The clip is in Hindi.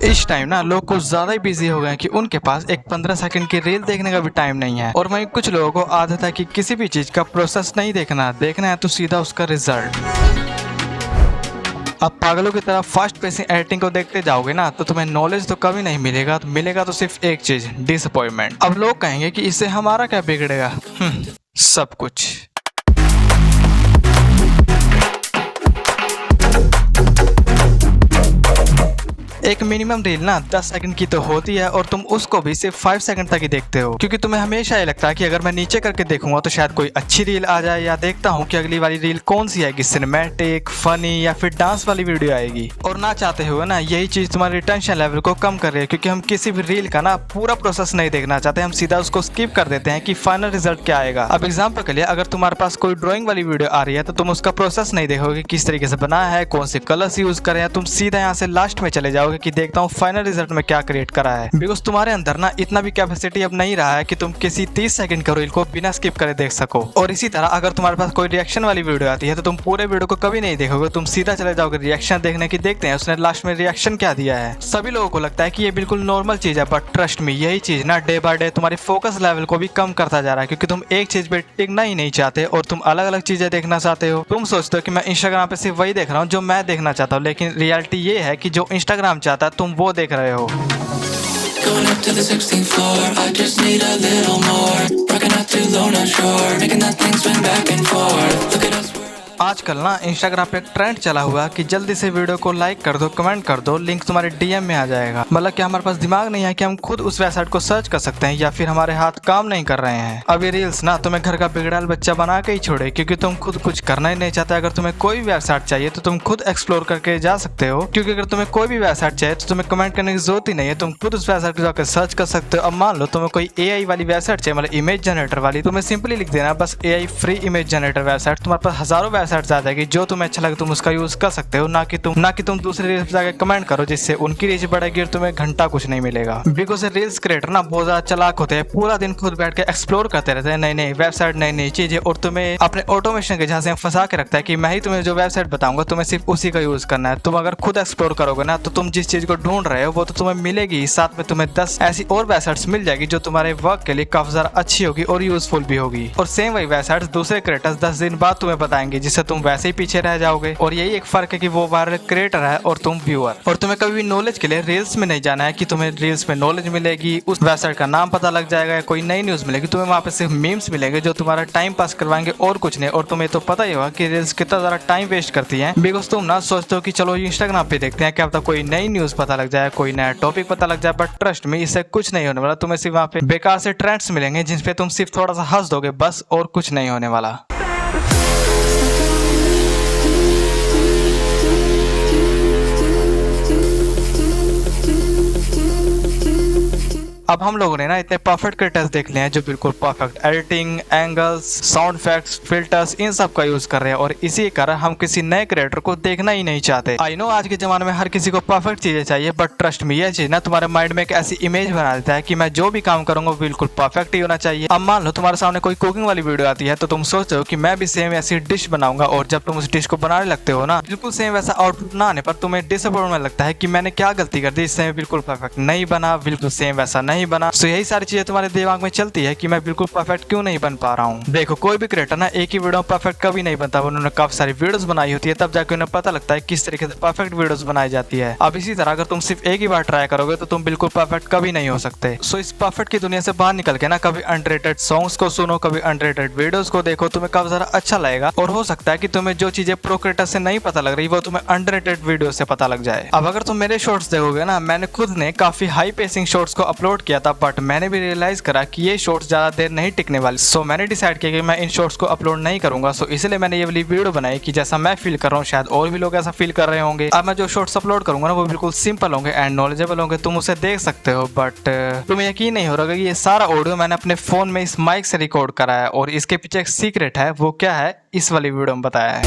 इस टाइम ना लोग कुछ ज्यादा ही बिजी हो गए हैं कि उनके पास एक 15 सेकंड की रील देखने का भी टाइम नहीं है। और वहीं कुछ लोगों को आदत है कि किसी भी चीज का प्रोसेस नहीं देखना है तो सीधा उसका रिजल्ट। अब पागलों की तरह फास्ट पेसिंग एडिटिंग को देखते जाओगे ना तो तुम्हें नॉलेज तो कभी नहीं मिलेगा तो सिर्फ एक चीज, डिसअपॉइंटमेंट। अब लोग कहेंगे कि इससे हमारा क्या बिगड़ेगा? सब कुछ। एक मिनिमम रील ना 10 सेकंड की तो होती है और तुम उसको भी सिर्फ 5 सेकंड तक ही देखते हो, क्योंकि तुम्हें हमेशा ये लगता है कि अगर मैं नीचे करके देखूंगा तो शायद कोई अच्छी रील आ जाए, या देखता हूँ कि अगली वाली रील कौन सी आएगी, सिनेमैटिक, फनी या फिर डांस वाली वीडियो आएगी। और ना चाहते हुए ना यही चीज तुम्हारी रिटेंशन लेवल को कम कर रही है, क्योंकि हम किसी भी रील का ना पूरा प्रोसेस नहीं देखना चाहते, हम सीधा उसको स्किप कर देते हैं कि फाइनल रिजल्ट क्या आएगा। अब एग्जाम्पल के लिए अगर तुम्हारे पास कोई ड्रॉइंग वाली वीडियो आ रही है तो तुम उसका प्रोसेस नहीं देखोगे, किस तरीके से बनाया है, कौन से कलर्स यूज करे हैं, तुम सीधा यहाँ से लास्ट में चले जाओगे कि देखता हूँ फाइनल रिजल्ट में क्या क्रिएट करा है। बिकॉज तुम्हारे अंदर ना इतना भी कैपेसिटी अब नहीं रहा है कि तुम किसी 30 सेकंड का रील को बिना स्किप करे देख सको। और इसी तरह अगर तुम्हारे पास कोई रिएक्शन वाली वीडियो आती है तो तुम पूरे वीडियो को कभी नहीं देखोगे, तुम सीधा चले जाओगे रिएक्शन देखने की, देखते हैं उसने लास्ट में रिएक्शन क्या दिया है। सभी लोगों को लगता है कि ये बिल्कुल नॉर्मल चीज है, बट ट्रस्ट मी यही चीज ना डे बाय डे तुम्हारी फोकस लेवल को भी कम करता जा रहा है, क्योंकि तुम एक चीज पे टिकना ही नहीं चाहते और तुम अलग अलग चीजें देखना चाहते हो। तुम सोचते हो कि मैं इंस्टाग्राम पे सिर्फ वही देख रहा हूँ जो मैं देखना चाहता हूँ, लेकिन रियलिटी ये है कि जो इंस्टाग्राम चाहता है तुम वो देख रहे हो। Going up to the 16th floor, I just need a little more. Rocking out too low, not sure. Making that thing swing back and forth. Look at us. आजकल ना इंस्टाग्राम पे एक ट्रेंड चला हुआ कि जल्दी से वीडियो को लाइक कर दो, कमेंट कर दो, लिंक तुम्हारे डीएम में आ जाएगा। मतलब कि हमारे पास दिमाग नहीं है कि हम खुद उस वेबसाइट को सर्च कर सकते हैं, या फिर हमारे हाथ काम नहीं कर रहे हैं। अब ये रील्स ना तुम्हें घर का बिगड़ाल बच्चा बना के ही छोड़े, क्योंकि तुम खुद कुछ करना ही नहीं चाहते। अगर तुम्हें कोई भी वेबसाइट चाहिए तो तुम खुद एक्सप्लोर करके जा सकते हो, क्योंकि अगर तुम्हें कोई भी वेबसाइट चाहिए तो तुम्हें कमेंट करने की जरूरत ही नहीं है, तुम खुद उस वेबसाइट को जाकर सर्च कर सकते हो। अब मान लो तुम्हें कोई एआई वाली वेबसाइट चाहिए, मतलब इमेज जनरेटर वाली, तुम्हें सिंपली लिख देना बस AI free image generator website, तुम्हारे पास हजारों वेबसाइट आ जाएगी जो तुम्हें अच्छा लगे तुम उसका यूज कर सकते हो। ना कि तुम दूसरे रील्स पे जाकर कमेंट करो जिससे उनकी रीच बढ़ेगी और तुम्हें घंटा कुछ नहीं मिलेगा। बिकॉज रील्स क्रिएटर ना बहुत ज्यादा चालाक होते हैं, पूरा दिन खुद बैठ के एक्सप्लोर करते रहते हैं, नई नई वेबसाइट, नई नई चीजें, और तुम्हें अपने ऑटोमेशन के झांसे में फंसा के रखता है कि मैं ही तुम्हें जो वेबसाइट बताऊंगा तुम्हें सिर्फ उसी का यूज करना है। तुम अगर खुद एक्सप्लोर करोगे ना तो तुम जिस चीज को ढूंढ रहे हो वो तो तुम्हें मिलेगी, साथ में तुम्हें 10 ऐसी और वेबसाइट्स मिल जाएगी जो तुम्हारे वर्क के लिए काफी ज्यादा अच्छी होगी और यूजफुल भी होगी। और सेम वही वेबसाइट्स दूसरे क्रिएटर्स 10 दिन बाद तुम्हें बताएंगे, जिससे तुम वैसे ही पीछे रह जाओगे। और यही एक फर्क है कि वो वायरल क्रिएटर है और तुम व्यूअर। और तुम्हें कभी भी नॉलेज के लिए रील्स में नहीं जाना है कि तुम्हें रील्स में नॉलेज मिलेगी, उस वेबसाइट का नाम पता लग जाएगा या कोई नई न्यूज मिलेगी। तुम्हें वहाँ पे सिर्फ मीम्स मिलेंगे जो तुम्हारा टाइम पास करवाएंगे और कुछ नहीं। और तुम्हें तो पता ही होगा कि रील्स कितना ज्यादा टाइम वेस्ट करती है, बिकॉज तुम ना सोचते हो कि चलो इंस्टाग्राम पे देखते हैं, क्या पता कोई नई न्यूज पता लग जाए, कोई नया टॉपिक पता लग जाए। बट ट्रस्ट में इससे कुछ नहीं होने वाला, तुम्हें सिर्फ वहाँ पे बेकार से ट्रेंड्स मिलेंगे जिनपे तुम सिर्फ थोड़ा सा हंस दोगे बस, और कुछ नहीं होने वाला। अब हम लोगों ने ना इतने परफेक्ट क्रिएटर्स देख लिए हैं जो बिल्कुल perfect editing, angles, sound effects, filters, इन सब का यूज कर रहे हैं, और इसी कारण हम किसी नए क्रिएटर को देखना ही नहीं चाहते। आई नो आज के जमाने में हर किसी को परफेक्ट चीजें चाहिए, बट ट्रस्ट में यह चीज ना तुम्हारे माइंड में एक ऐसी इमेज बना देता है कि मैं जो भी काम करूंगा वो बिल्कुल परफेक्ट ही होना चाहिए। अब मान लो तुम्हारे सामने कोई कुकिंग वाली वीडियो आती है तो तुम सोचते हो कि मैं भी सेम ऐसी डिश बनाऊंगा, और जब तुम उस डिश को बनाने लगते हो ना, बिल्कुल सेम वैसा आउटपुट ना आने पर तुम्हें डिसअपॉइंटमेंट लगता है कि मैंने क्या गलती कर दी, इससे बिल्कुल परफेक्ट नहीं बना, बिल्कुल सेम वैसा नहीं बना। तो यही सारी चीजें तुम्हारे दिमाग में चलती है कि मैं बिल्कुल परफेक्ट क्यों नहीं बन पा रहा हूँ। देखो कोई भी क्रिएटर ना एक ही वीडियो में परफेक्ट कभी नहीं बनता, उन्होंने काफी सारी वीडियोस बनाई होती है, तब जाके उन्हें पता लगता है किस तरीके से परफेक्ट वीडियोस बनाई जाती है। अब इसी तरह अगर तुम सिर्फ एक ही बार ट्राई करोगे तो तुम बिल्कुल परफेक्ट कभी नहीं हो सकते। सो इस परफेक्ट की दुनिया से बाहर निकल के ना कभी अनरेटेड सॉन्ग्स को सुनो, कभी अनरेटेड वीडियोस को देखो, तुम्हें काफी ज्यादा अच्छा लगेगा। और हो सकता है कि तुम्हें जो चीजें प्रो क्रिएटर से नहीं पता लग रही वो तुम्हें अनरेटेड वीडियो से पता लग जाए। अब अगर तुम मेरे शॉर्ट्स देखोगे ना, मैंने खुद ने काफी हाई पेसिंग शॉर्ट्स को अपलोड किया था, बट मैंने भी रियलाइज करा कि ये शॉर्ट्स ज्यादा देर नहीं टिकने वाली। सो मैंने डिसाइड किया कि मैं इन शॉर्ट्स को अपलोड नहीं करूंगा। सो इसलिए मैंने ये वाली वीडियो बनाई कि जैसा मैं फील कर रहा हूँ शायद और भी लोग ऐसा फील कर रहे होंगे। अब मैं जो शॉर्ट्स अपलोड करूंगा ना वो बिल्कुल सिंपल होंगे एंड नॉलेजेबल होंगे, तुम उसे देख सकते हो। बट तुम्हें यकीन नहीं हो रहा कि ये सारा ऑडियो मैंने अपने फोन में इस माइक से रिकॉर्ड करा है, और इसके पीछे एक सीक्रेट है। वो क्या है इस वाली वीडियो में बताया है।